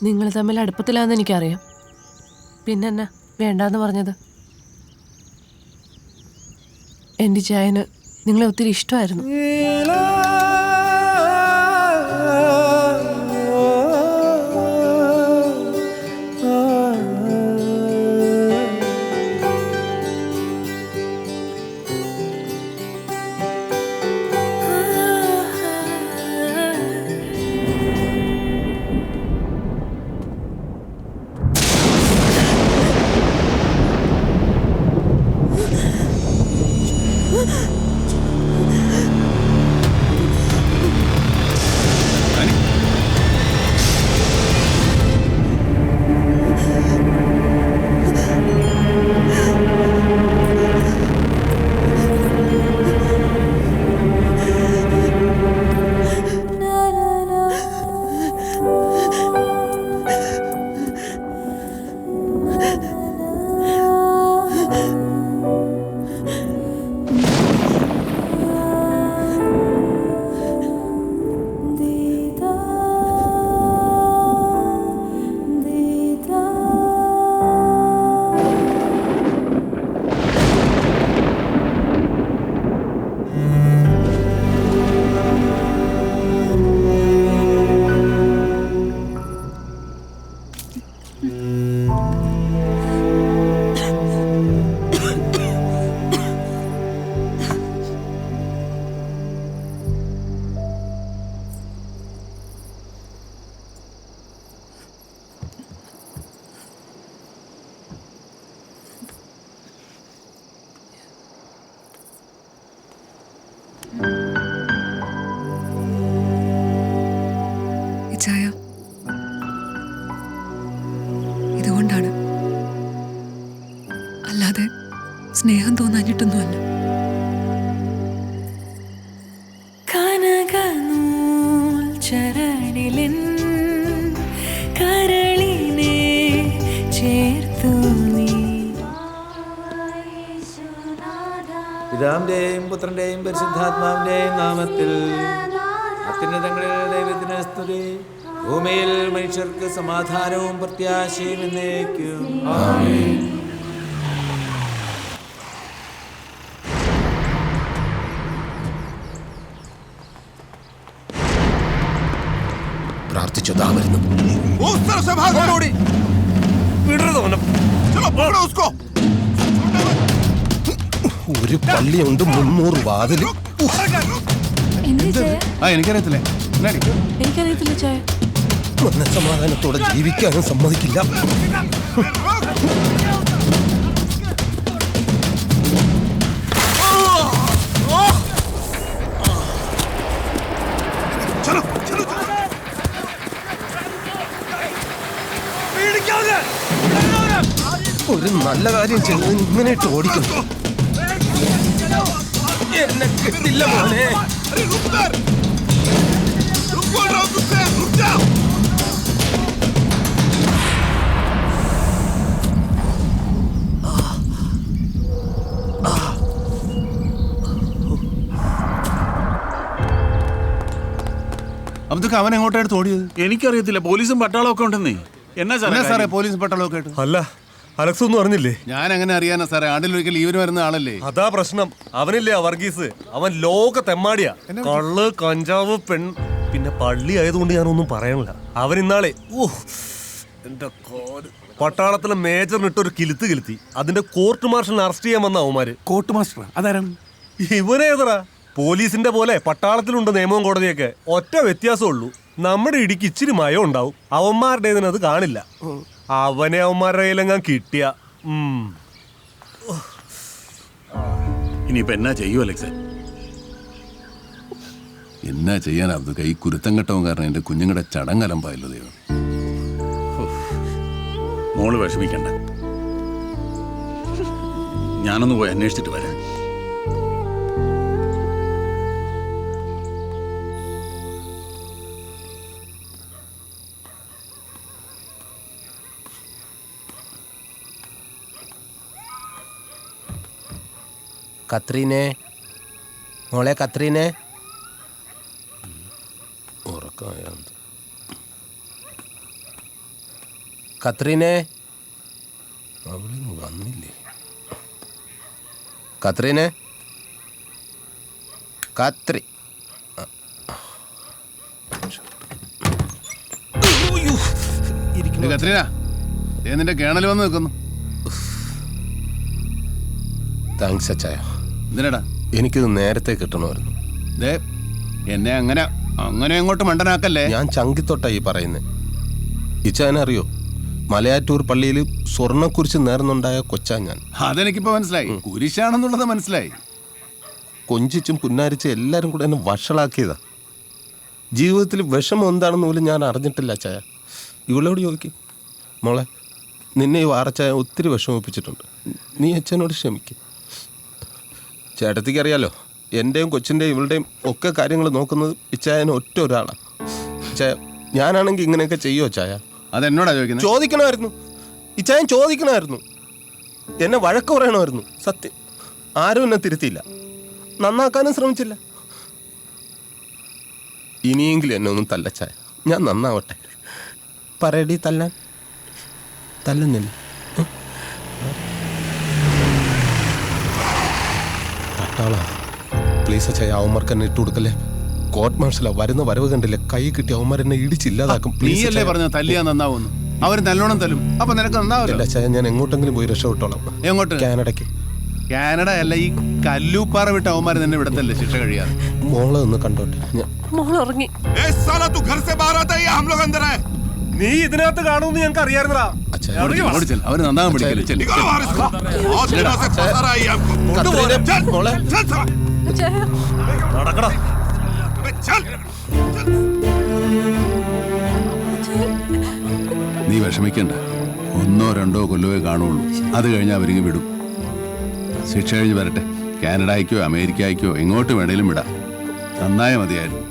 നിങ്ങൾ തമ്മിൽ അടുപ്പത്തിലാന്ന് എനിക്കറിയാം. പിന്നെന്നാ വേണ്ടാന്ന് പറഞ്ഞത്? എൻ്റെ ചായന് നിങ്ങളെ ഒത്തിരി ഇഷ്ടമായിരുന്നു. ചായ ഇതുകൊണ്ടാണ്, അല്ലാതെ സ്നേഹം തോന്നാഞ്ഞിട്ടൊന്നുമല്ല. പിതാവിന്റെയും പുത്രന്റെയും പരിശുദ്ധാത്മാവിന്റെയും നാമത്തിൽ അത്യുന്നതങ്ങളിൽ ദൈവത്തിന് സ്തുതി. ഭൂമിയിൽ മനുഷ്യർക്ക് സമാധാനവും പ്രത്യാശയും എന്നേക്കും. ആമേൻ. പ്രാർത്ഥിച്ചതാ വരുന്നു. ഒരു പള്ളിയുണ്ട്, 300 വാതില്. എനിക്കറിയത്തില്ല ചായ. മനസ്സമാധാനത്തോടെ ജീവിക്കാനും സമ്മതിക്കില്ല. ഒരു നല്ല കാര്യം ചെയ്തതിന് ഇങ്ങനെ ഇട്ട് ഓടിക്കുന്നു. എന്നെ കിട്ടില്ല മോനെ. അവൻ എങ്ങോട്ടായിട്ട് ഓടിയത്? എനിക്കറിയത്തില്ല. പോലീസും പട്ടാളവും ഒക്കെ ഉണ്ടെന്നേ. എന്നാ സാറേ പോലീസും പട്ടാളവും ആയിട്ട്? അല്ല, അലക്സ് ഒന്നും അറിഞ്ഞില്ലേ? ഞാൻ എങ്ങനെ അറിയാനാ സാറേ? ആണ്ടിലൊരിക്കൽ ലീവിന് വരുന്ന ആളല്ലേ. അതാ പ്രശ്നം. അവനില്ലേ വർഗീസ്, അവൻ ലോക തെമ്മാടിയാ. കള്ള്, കഞ്ചാവ്, പിന്നെ പള്ളി ആയതുകൊണ്ട് ഞാനൊന്നും പറയാനില്ല. അവൻ ഇന്നാളെ എന്റെ പട്ടാളത്തിലെ മേജറിനിട്ടൊരു കിലുത്തി. അതിന്റെ കോർട്ട് മാർഷലിനെ അറസ്റ്റ് ചെയ്യാൻ വന്ന അവന്മാര്. കോർട്ട് മാസ്റ്റർ അതാരാണ്? ഇവനേതറാ? പോലീസിന്റെ പോലെ പട്ടാളത്തിലുണ്ട് നിയമവും കോടതിയൊക്കെ. ഒറ്റ വ്യത്യാസമേ ഉള്ളൂ, നമ്മുടെ ഇടിക്ക് ഇച്ചിരി മയം ഉണ്ടാവും, അവന്മാരുടെ അത് കാണില്ല. അവനെ അവന്മാരുടെ കയ്യിലെങ്ങാൻ കിട്ടിയ ഇനിയിപ്പോ എന്നാ ചെയ്യൂ അലക്സ്? എന്നാ ചെയ്യാനാ? കൈ കുരുത്തം കെട്ടവും കാരണം എന്റെ കുഞ്ഞുങ്ങളുടെ ചടങ്ങലമ്പായല്ലോ ദൈവം. മോള് വിഷമിക്കണ്ട, ഞാനൊന്ന് പോയി അന്വേഷിച്ചിട്ട് വരാം. കത്രീനെ, മോളെ കത്രീനെ. ഉറക്കമായ കത്രീനെ അവളിന്ന് വന്നില്ലേ? കത്രീനെ കത്രി കത്രീന നിന്റെ കേണൽ വന്ന് നിൽക്കുന്നു. താങ്ക്സ് അച്ചായ. എന്തിനാടാ? എനിക്കിത് നേരത്തെ കിട്ടണമായിരുന്നു. ദേ എന്നെ അങ്ങനെ അങ്ങനെ അങ്ങോട്ട് മണ്ടനാക്കല്ലേ. ഞാൻ ചങ്കിത്തൊട്ടായി പറയുന്നത്. ഇച്ചായനറിയോ, മലയാറ്റൂർ പള്ളിയിൽ സ്വർണ്ണക്കുരിശ് നേർന്നുണ്ടായ കൊച്ചാ ഞാൻ. അതെനിക്കിപ്പോ മനസ്സിലായി. കുരിശാണെന്നുള്ളത് മനസ്സിലായി. കൊഞ്ചിച്ചും പുന്നാരിച്ചും എല്ലാവരും കൂടെ എന്നെ വഷളാക്കിയതാ. ജീവിതത്തിൽ വിഷമം എന്താണെന്ന് പോലും ഞാൻ അറിഞ്ഞിട്ടില്ല അച്ചായ. ഇവളോട് ചോദിക്കും, മോളെ നിന്നെ ഈ വാറച്ചായ ഒത്തിരി വിഷമിപ്പിച്ചിട്ടുണ്ട്, നീ അച്ഛനോട് ക്ഷമിക്കും. ചേട്ടത്തിക്ക് അറിയാലോ, എൻ്റെയും കൊച്ചിൻ്റെയും ഇവളുടെയും ഒക്കെ കാര്യങ്ങൾ നോക്കുന്നത് ഇച്ചായന് ഒറ്റ ഒരാളാണ്. ചായ ഞാനാണെങ്കിൽ ഇങ്ങനെയൊക്കെ ചെയ്യുമോ ചായ? അതെന്നോടാ ചോദിക്കുന്നത്? ചോദിക്കണമായിരുന്നു, ഇച്ചായൻ ചോദിക്കണമായിരുന്നു. എന്നെ വഴക്ക് പറയണമായിരുന്നു. സത്യം, ആരും എന്നെ തിരുത്തിയില്ല, നന്നാക്കാനും ശ്രമിച്ചില്ല. ഇനിയെങ്കിലും എന്നെ ഒന്നും തല്ലച്ചായ, ഞാൻ നന്നാവട്ടെ. പറയടി, തല്ലാൻ തല്ലുന്നില്ല. പട്ടാള പ്ലീസ് അച്ചായ, അവന്മാർക്ക് എന്നെ ഇട്ട് കൊടുക്കല്ലേ. കോർട്ട് മാർഷലാ, വരുന്ന വരവ് കണ്ടില്ലേ, കൈ കിട്ടി അവന്മാരെന്നെ ഇടിച്ചില്ലാതാക്കും. നീയല്ലേ പറഞ്ഞ തല്ലിയാ നന്നാവുന്നു? അവർ നല്ലോണം തല്ലും, അപ്പൊ നിനക്ക് നന്നാവില്ല. അച്ചായ, ഞാൻ എങ്ങോട്ടെങ്കിലും പോയി രക്ഷപ്പെട്ടോളാം. എങ്ങോട്ട്? കാനഡയ്ക്ക്. കാനഡ അല്ല, ഈ കല്ലൂപ്പാറ വിട്ട അവന്മാർ നിന്നെ വിടത്തല്ലേ ശിക്ഷ കഴിയാതെ. മോളെ ഒന്ന് കണ്ടോട്ടെ. മോൾ ഉറങ്ങി. നീ ഇതിനകത്ത് കാണുമെന്ന് ഞങ്ങൾക്ക് അറിയായിരുന്നടാ. അവര് നന്നാകാൻ പിടിക്കല്ലേ. നടക്കടാ. നീ വിഷമിക്കണ്ട, 1 or 2 കൊല്ലമേ കാണുള്ളൂ. അത് കഴിഞ്ഞ് അവരിങ്ങ് വിടും. ശിക്ഷ കഴിഞ്ഞ് വരട്ടെ. കാനഡയ്ക്കോ അമേരിക്കയ്ക്കോ എങ്ങോട്ട് വേണേലും വിടാം. നന്നായ മതിയായിരുന്നു.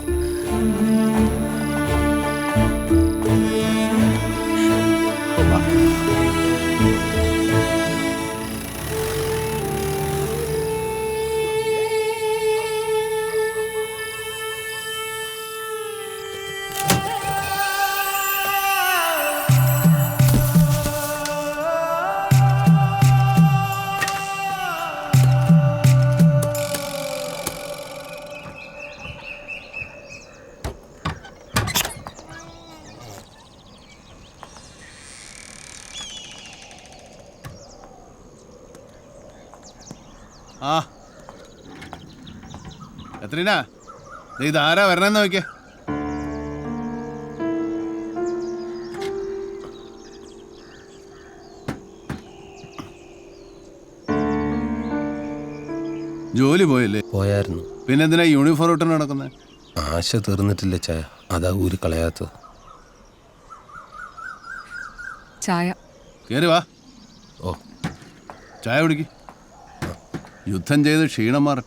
ആ എത്രനാ ഇതാരാ വരണെന്ന് നോക്കിയേ. ജോലി പോയല്ലേ? പോയായിരുന്നു. പിന്നെന്തിനാ യൂണിഫോം ഇട്ട് നടക്കുന്നത്? ആശ തീർന്നിട്ടില്ല ചായ, അതാ ഊരി കളയാത്തത്. ചായ. കേറി വാ. ഓ, ചായ കുടിക്ക്. യുദ്ധം ചെയ്ത് ക്ഷീണം മാറും.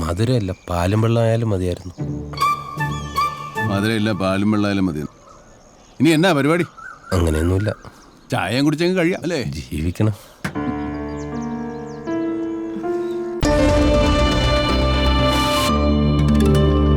മധുരമല്ല, പാലും വെള്ളമായാലും മതിയായിരുന്നു. മധുരമില്ല, പാലും വെള്ളമായാലും മതി. ഇനി എന്നാ പരിപാടി? അങ്ങനെയൊന്നുമില്ല, ചായയും കുടിച്ചെങ്കിൽ കഴിയാം അല്ലേ? ജീവിക്കണം.